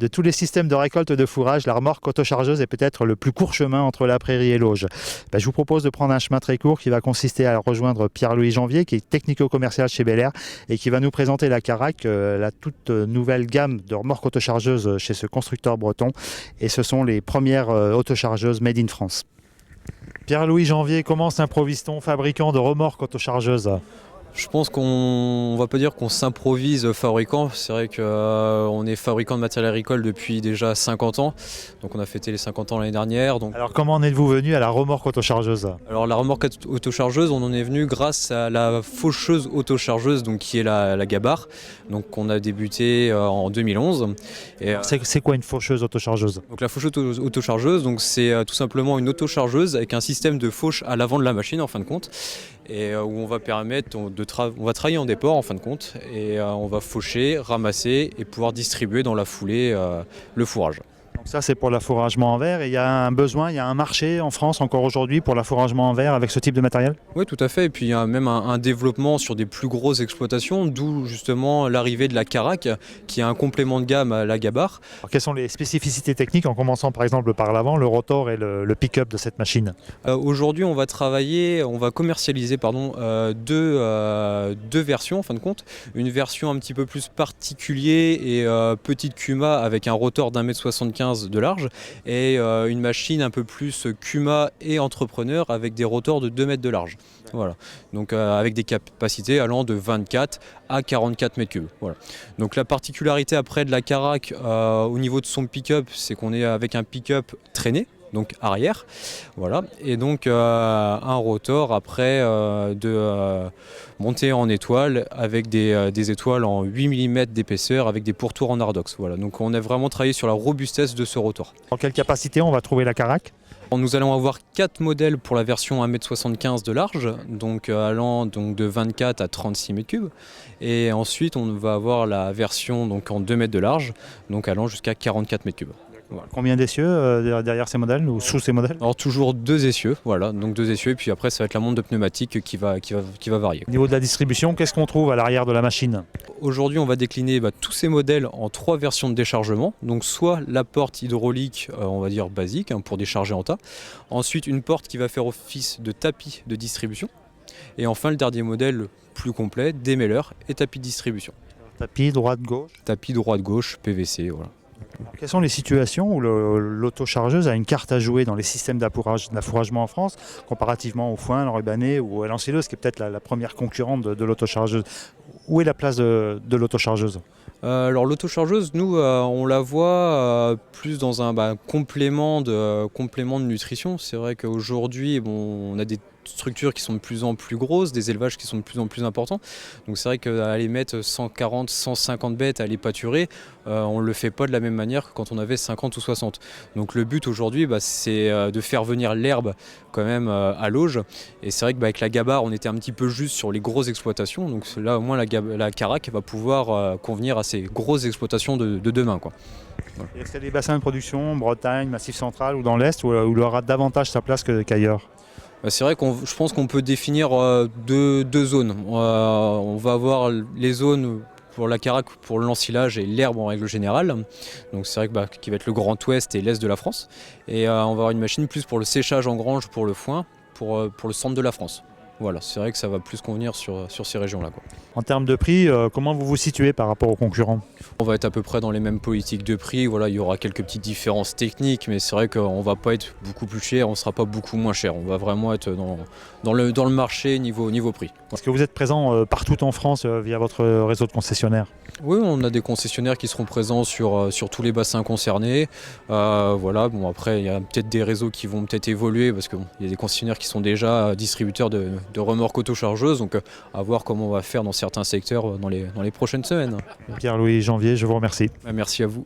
De tous les systèmes de récolte de fourrage, la remorque autochargeuse est peut-être le plus court chemin entre la prairie et l'auge. Je vous propose de prendre un chemin très court qui va consister à rejoindre Pierre-Louis Janvier, qui est technico-commercial chez Bel Air et qui va nous présenter la Carac, la toute nouvelle gamme de remorques autochargeuses chez ce constructeur breton. Et ce sont les premières autochargeuses made in France. Pierre-Louis Janvier, comment s'improvise-t-on fabricant de remorques autochargeuses ? Je pense qu'on va pas dire qu'on s'improvise fabricant, c'est vrai qu'on est fabricant de matériel agricole depuis déjà 50 ans, donc on a fêté les 50 ans l'année dernière. Alors comment en êtes-vous venu à la remorque autochargeuse ? Alors la remorque autochargeuse, on en est venu grâce à la faucheuse autochargeuse, donc qui est la Gabar, donc on a débuté en 2011. C'est quoi une faucheuse autochargeuse ? Donc la faucheuse autochargeuse, donc c'est tout simplement une autochargeuse avec un système de fauche à l'avant de la machine en fin de compte, et où on va permettre on va travailler en déport en fin de compte, et on va faucher, ramasser et pouvoir distribuer dans la foulée le fourrage. Donc ça c'est pour l'affouragement en verre, et il y a un besoin, il y a un marché en France encore aujourd'hui pour l'affouragement en verre avec ce type de matériel ? Oui, tout à fait, et puis il y a même un développement sur des plus grosses exploitations, d'où justement l'arrivée de la Carac qui est un complément de gamme à la Gabar. Alors, quelles sont les spécificités techniques en commençant par exemple par l'avant, le rotor et le pick-up de cette machine ? Aujourd'hui on va commercialiser deux versions en fin de compte. Une version un petit peu plus particulier et petite Kuma avec un rotor d'1,75 m de large, et une machine un peu plus Kuma et entrepreneur avec des rotors de 2 mètres de large. Voilà. Donc avec des capacités allant de 24 à 44 mètres cubes. Voilà. Donc la particularité après de la Carac au niveau de son pick-up, c'est qu'on est avec un pick-up traîné, donc arrière, voilà, et donc un rotor après monté en étoile avec des étoiles en 8 mm d'épaisseur avec des pourtours en Ardox. Voilà. Donc on a vraiment travaillé sur la robustesse de ce rotor. En quelle capacité on va trouver la Carac ? Nous allons avoir 4 modèles pour la version 1,75 m de large, donc allant de 24 à 36 m3. Et ensuite on va avoir la version donc en 2 mètres de large, donc allant jusqu'à 44 m3. Voilà. Combien d'essieux derrière ces modèles ou sous ces modèles ? Alors toujours 2 essieux, voilà, donc 2 essieux, et puis après ça va être la montre de pneumatique qui va varier. Au niveau de la distribution, qu'est-ce qu'on trouve à l'arrière de la machine ? Aujourd'hui on va décliner tous ces modèles en 3 versions de déchargement, donc soit la porte hydraulique, on va dire basique, pour décharger en tas, ensuite une porte qui va faire office de tapis de distribution, et enfin le dernier modèle plus complet, démêleur et tapis de distribution. Tapis droite-gauche ? Tapis droite-gauche, PVC, voilà. Alors, quelles sont les situations où l'autochargeuse a une carte à jouer dans les systèmes d'affouragement en France, comparativement au foin, l'enrubanné ou à l'ensileuse, qui est peut-être la première concurrente de l'autochargeuse ? Où est la place de l'autochargeuse ? Alors l'autochargeuse, nous, on la voit plus dans un complément de nutrition. C'est vrai qu'aujourd'hui, on a des structures qui sont de plus en plus grosses, des élevages qui sont de plus en plus importants. Donc c'est vrai qu'aller mettre 140, 150 bêtes à les pâturer, on ne le fait pas de la même manière que quand on avait 50 ou 60. Donc le but aujourd'hui, c'est de faire venir l'herbe quand même à l'auge. Et c'est vrai qu'avec la Gabar, on était un petit peu juste sur les grosses exploitations. Donc là, au moins, la Carac va pouvoir convenir à ces grosses exploitations de demain, quoi. Voilà. Est-ce qu'il y a des bassins de production, Bretagne, Massif central ou dans l'Est, où il aura davantage sa place qu'ailleurs ? C'est vrai je pense qu'on peut définir deux zones. On va avoir les zones pour la Carac, pour l'ensilage et l'herbe en règle générale. Donc c'est vrai qui va être le Grand Ouest et l'Est de la France. Et on va avoir une machine plus pour le séchage en grange, pour le foin, pour le centre de la France. Voilà, c'est vrai que ça va plus convenir sur ces régions-là, quoi. En termes de prix, comment vous vous situez par rapport aux concurrents ? On va être à peu près dans les mêmes politiques de prix. Voilà, il y aura quelques petites différences techniques, mais c'est vrai qu'on ne va pas être beaucoup plus cher, on ne sera pas beaucoup moins cher. On va vraiment être dans le marché niveau prix. Est-ce que vous êtes présent partout en France via votre réseau de concessionnaires ? Oui, on a des concessionnaires qui seront présents sur tous les bassins concernés. Voilà, après, il y a peut-être des réseaux qui vont peut-être évoluer parce qu'il y a des concessionnaires qui sont déjà distributeurs de remorques autochargeuses. Donc, à voir comment on va faire dans certains secteurs dans les prochaines semaines. Pierre-Louis Janvier, je vous remercie. Merci à vous.